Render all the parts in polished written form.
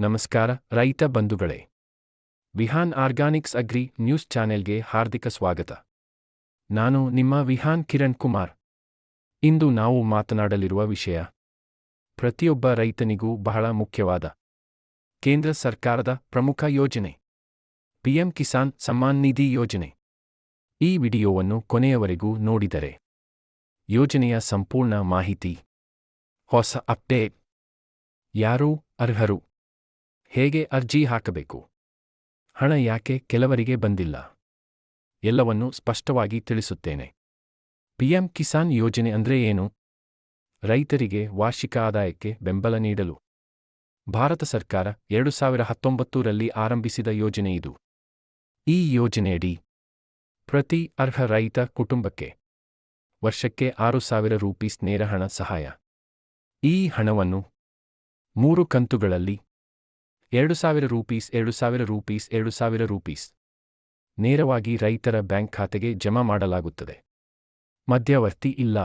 ನಮಸ್ಕಾರ ರೈತ ಬಂಧುಗಳೇ. ವಿಹಾನ್ ಆರ್ಗಾನಿಕ್ಸ್ ಅಗ್ರಿ ನ್ಯೂಸ್ ಚಾನೆಲ್ಗೆ ಹಾರ್ದಿಕ ಸ್ವಾಗತ. ನಾನು ನಿಮ್ಮ ವಿಹಾನ್ ಕಿರಣ್ ಕುಮಾರ್. ಇಂದು ನಾವು ಮಾತನಾಡಲಿರುವ ವಿಷಯ ಪ್ರತಿಯೊಬ್ಬ ರೈತನಿಗೂ ಬಹಳ ಮುಖ್ಯವಾದ ಕೇಂದ್ರ ಸರ್ಕಾರದ ಪ್ರಮುಖ ಯೋಜನೆ, ಪಿಎಂ ಕಿಸಾನ್ ಸಮ್ಮಾನ್ ನಿಧಿ ಯೋಜನೆ. ಈ ವಿಡಿಯೋವನ್ನು ಕೊನೆಯವರೆಗೂ ನೋಡಿದರೆ ಯೋಜನೆಯ ಸಂಪೂರ್ಣ ಮಾಹಿತಿ, ಹೊಸ ಅಪ್ಡೇಟ್, ಯಾರು ಅರ್ಹರು, ಹೇಗೆ ಅರ್ಜಿ ಹಾಕಬೇಕು, ಹಣ ಯಾಕೆ ಕೆಲವರಿಗೆ ಬಂದಿಲ್ಲ, ಎಲ್ಲವನ್ನೂ ಸ್ಪಷ್ಟವಾಗಿ ತಿಳಿಸುತ್ತೇನೆ. ಪಿಎಂ ಕಿಸಾನ್ ಯೋಜನೆ ಅಂದ್ರೆ ಏನು? ರೈತರಿಗೆ ವಾರ್ಷಿಕ ಆದಾಯಕ್ಕೆ ಬೆಂಬಲ ನೀಡಲು ಭಾರತ ಸರ್ಕಾರ 2019ರಲ್ಲಿ ಆರಂಭಿಸಿದ ಯೋಜನೆ ಇದು. ಈ ಯೋಜನೆಯಡಿ ಪ್ರತಿ ಅರ್ಹ ರೈತ ಕುಟುಂಬಕ್ಕೆ ವರ್ಷಕ್ಕೆ 6,000 ರೂಪೀಸ್ ನೇರ ಹಣ ಸಹಾಯ. ಈ ಹಣವನ್ನು 3 ಕಂತುಗಳಲ್ಲಿ 2,000 ರೂಪೀಸ್, 2,000 ರೂಪೀಸ್, 2,000 ರೂಪೀಸ್ ನೇರವಾಗಿ ರೈತರ ಬ್ಯಾಂಕ್ ಖಾತೆಗೆ ಜಮಾ ಮಾಡಲಾಗುತ್ತದೆ. ಮಧ್ಯವರ್ತಿ ಇಲ್ಲ,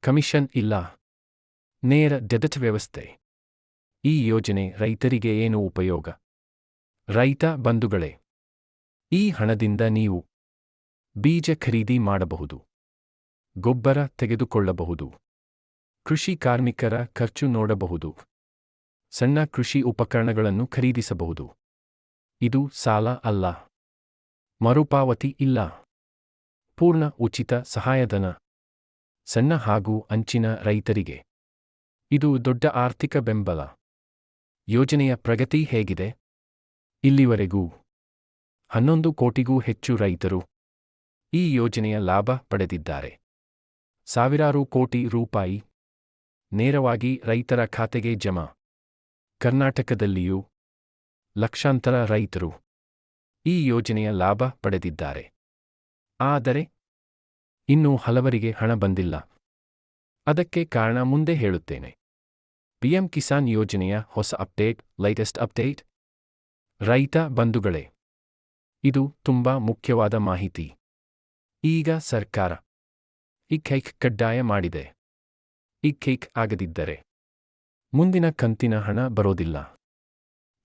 ಕಮಿಷನ್ ಇಲ್ಲ, ನೇರ ಡೆಬಿಟ್ ವ್ಯವಸ್ಥೆ. ಈ ಯೋಜನೆ ರೈತರಿಗೆ ಏನು ಉಪಯೋಗ? ರೈತ ಬಂಧುಗಳೇ, ಈ ಹಣದಿಂದ ನೀವು ಬೀಜ ಖರೀದಿ ಮಾಡಬಹುದು, ಗೊಬ್ಬರ ತೆಗೆದುಕೊಳ್ಳಬಹುದು, ಕೃಷಿ ಕಾರ್ಮಿಕರ ಖರ್ಚು ನೋಡಬಹುದು, ಸಣ್ಣ ಕೃಷಿ ಉಪಕರಣಗಳನ್ನು ಖರೀದಿಸಬಹುದು. ಇದು ಸಾಲ ಅಲ್ಲ, ಮರುಪಾವತಿ ಇಲ್ಲ, ಪೂರ್ಣ ಉಚಿತ ಸಹಾಯಧನ. ಸಣ್ಣ ಹಾಗೂ ಅಂಚಿನ ರೈತರಿಗೆ ಇದು ದೊಡ್ಡ ಆರ್ಥಿಕ ಬೆಂಬಲ. ಯೋಜನೆಯ ಪ್ರಗತಿ ಹೇಗಿದೆ? ಇಲ್ಲಿವರೆಗೂ 11 ಕೋಟಿಗೂ ಹೆಚ್ಚು ರೈತರು ಈ ಯೋಜನೆಯ ಲಾಭ ಪಡೆದಿದ್ದಾರೆ. ಸಾವಿರಾರು ಕೋಟಿ ರೂಪಾಯಿ ನೇರವಾಗಿ ರೈತರ ಖಾತೆಗೆ ಜಮಾ. ಕರ್ನಾಟಕದಲ್ಲಿಯೂ ಲಕ್ಷಾಂತರ ರೈತರು ಈ ಯೋಜನೆಯ ಲಾಭ ಪಡೆದಿದ್ದಾರೆ. ಆದರೆ ಇನ್ನೂ ಹಲವರಿಗೆ ಹಣ ಬಂದಿಲ್ಲ. ಅದಕ್ಕೆ ಕಾರಣ ಮುಂದೆ ಹೇಳುತ್ತೇನೆ. ಪಿಎಂ ಕಿಸಾನ್ ಯೋಜನೆಯ ಹೊಸ ಅಪ್ಡೇಟ್, ಲೈಟೆಸ್ಟ್ ಅಪ್ಡೇಟ್. ರೈತ ಬಂಧುಗಳೇ, ಇದು ತುಂಬಾ ಮುಖ್ಯವಾದ ಮಾಹಿತಿ. ಈಗ ಸರ್ಕಾರ ಈ ಕೈಕ್ ಕಡ್ಡಾಯ ಮಾಡಿದೆ. ಈ ಕೈಕ್ ಆಗದಿದ್ದರೆ ಮುಂದಿನ ಕಂತಿನ ಹಣ ಬರೋದಿಲ್ಲ.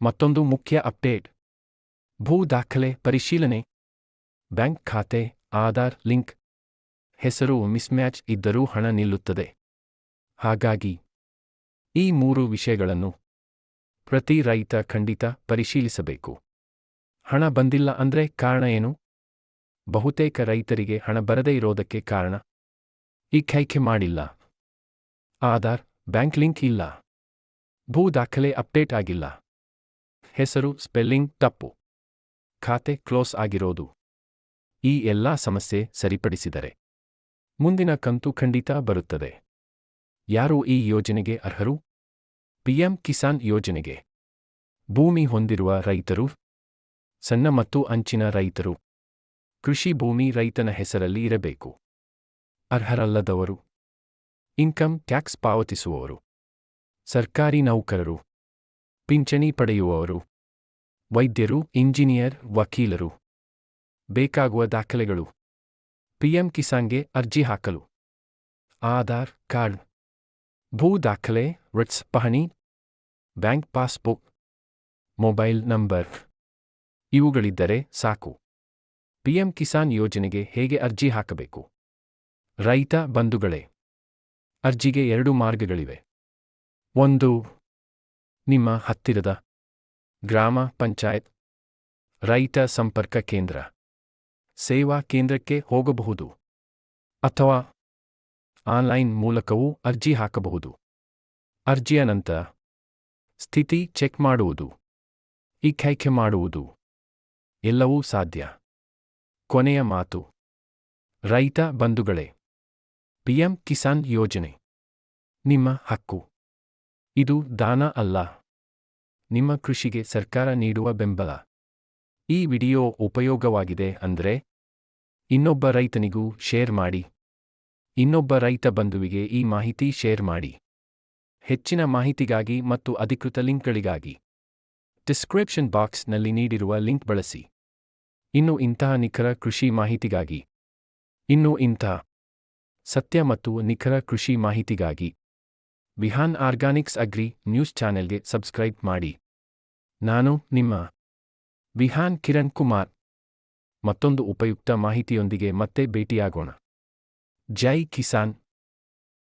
ಮತ್ತೊಂದು ಮುಖ್ಯ ಅಪ್ಡೇಟ್, ಭೂ ದಾಖಲೆ ಪರಿಶೀಲನೆ. ಬ್ಯಾಂಕ್ ಖಾತೆ, ಆಧಾರ್ ಲಿಂಕ್, ಹೆಸರು ಮಿಸ್ಮ್ಯಾಚ್ ಇದ್ದರೂ ಹಣ ನಿಲ್ಲುತ್ತದೆ. ಹಾಗಾಗಿ ಈ 3 ವಿಷಯಗಳನ್ನು ಪ್ರತಿ ರೈತ ಖಂಡಿತ ಪರಿಶೀಲಿಸಬೇಕು. ಹಣ ಬಂದಿಲ್ಲ ಅಂದ್ರೆ ಕಾರಣ ಏನು? ಬಹುತೇಕ ರೈತರಿಗೆ ಹಣ ಬರದೇ ಇರೋದಕ್ಕೆ ಕಾರಣ ಈ ಕೈಕೆ ಮಾಡಿಲ್ಲ, ಆಧಾರ್ ಬ್ಯಾಂಕ್ ಲಿಂಕ್ ಇಲ್ಲ, ಭೂ ದಾಖಲೆ ಅಪ್ಡೇಟ್ ಆಗಿಲ್ಲ, ಹೆಸರು ಸ್ಪೆಲ್ಲಿಂಗ್ ತಪ್ಪು, ಖಾತೆ ಕ್ಲೋಸ್ ಆಗಿರೋದು. ಈ ಎಲ್ಲಾ ಸಮಸ್ಯೆ ಸರಿಪಡಿಸಿದರೆ ಮುಂದಿನ ಕಂತು ಖಂಡಿತ ಬರುತ್ತದೆ. ಯಾರು ಈ ಯೋಜನೆಗೆ ಅರ್ಹರು? ಪಿಎಂ ಕಿಸಾನ್ ಯೋಜನೆಗೆ ಭೂಮಿ ಹೊಂದಿರುವ ರೈತರು, ಸಣ್ಣ ಮತ್ತು ಅಂಚಿನ ರೈತರು, ಕೃಷಿ ಭೂಮಿ ರೈತನ ಹೆಸರಲ್ಲಿ ಇರಬೇಕು. ಅರ್ಹರಲ್ಲದವರು, ಇನ್ಕಮ್ ಟ್ಯಾಕ್ಸ್ ಪಾವತಿಸುವವರು, ಸರ್ಕಾರಿ ನೌಕರರು, ಪಿಂಚಣಿ ಪಡೆಯುವವರು, ವೈದ್ಯರು, ಇಂಜಿನಿಯರ್, ವಕೀಲರು. ಬೇಕಾಗುವ ದಾಖಲೆಗಳು ಪಿಎಂ ಕಿಸಾನ್ಗೆ ಅರ್ಜಿ ಹಾಕಲು ಆಧಾರ್ ಕಾರ್ಡ್, ಭೂ ದಾಖಲೆ, ರಿಟ್ಸ್ ಪಹಣಿ, ಬ್ಯಾಂಕ್ ಪಾಸ್ಬುಕ್, ಮೊಬೈಲ್ ನಂಬರ್ ಇವುಗಳಿದ್ದರೆ ಸಾಕು. ಪಿಎಂ ಕಿಸಾನ್ ಯೋಜನೆಗೆ ಹೇಗೆ ಅರ್ಜಿ ಹಾಕಬೇಕು? ರೈತ ಬಂಧುಗಳೇ, ಅರ್ಜಿಗೆ 2 ಮಾರ್ಗಗಳಿವೆ. 1, ನಿಮ್ಮ ಹತ್ತಿರದ ಗ್ರಾಮ ಪಂಚಾಯತ್ ರೈತ ಸಂಪರ್ಕ ಕೇಂದ್ರ ಸೇವಾ ಕೇಂದ್ರಕ್ಕೆ ಹೋಗಬಹುದು, ಅಥವಾ ಆನ್ಲೈನ್ ಮೂಲಕವೂ ಅರ್ಜಿ ಹಾಕಬಹುದು. ಅರ್ಜಿಯ ನಂತರ ಸ್ಥಿತಿ ಚೆಕ್ ಮಾಡುವುದು, ಈ ಕೈಕೆ ಮಾಡುವುದು ಎಲ್ಲವೂ ಸಾಧ್ಯ. ಕೊನೆಯ ಮಾತು, ರೈತ ಬಂಧುಗಳೇ, ಪಿಎಂ ಕಿಸಾನ್ ಯೋಜನೆ ನಿಮ್ಮ ಹಕ್ಕು. ಇದು ದಾನ ಅಲ್ಲ, ನಿಮ್ಮ ಕೃಷಿಗೆ ಸರ್ಕಾರ ನೀಡುವ ಬೆಂಬಲ. ಈ ವಿಡಿಯೋ ಉಪಯೋಗವಾಗಿದೆ ಅಂದ್ರೆ ಇನ್ನೊಬ್ಬ ರೈತನಿಗೂ ಶೇರ್ ಮಾಡಿ. ಇನ್ನೊಬ್ಬ ರೈತ ಬಂಧುವಿಗೆ ಈ ಮಾಹಿತಿ ಶೇರ್ ಮಾಡಿ. ಹೆಚ್ಚಿನ ಮಾಹಿತಿಗಾಗಿ ಮತ್ತು ಅಧಿಕೃತ ಲಿಂಕ್ಗಳಿಗಾಗಿ ಡಿಸ್ಕ್ರಿಪ್ಷನ್ ಬಾಕ್ಸ್ನಲ್ಲಿ ನೀಡಿರುವ ಲಿಂಕ್ ಬಳಸಿ. ಇನ್ನು ಇಂತಹ ನಿಖರ ಕೃಷಿ ಮಾಹಿತಿಗಾಗಿ, ಇನ್ನು ಇಂತಹ ಸತ್ಯ ಮತ್ತು ನಿಖರ ಕೃಷಿ ಮಾಹಿತಿಗಾಗಿ ವಿಹಾನ್ ಆರ್ಗಾನಿಕ್ಸ್ ಅಗ್ರಿ ನ್ಯೂಸ್ ಚಾನೆಲ್ಗೆ ಸಬ್ಸ್ಕ್ರೈಬ್ ಮಾಡಿ. ನಾನು ನಿಮ್ಮ ವಿಹಾನ್ ಕಿರಣ್ ಕುಮಾರ್. ಮತ್ತೊಂದು ಉಪಯುಕ್ತ ಮಾಹಿತಿಯೊಂದಿಗೆ ಮತ್ತೆ ಭೇಟಿಯಾಗೋಣ. ಜೈ ಕಿಸಾನ್.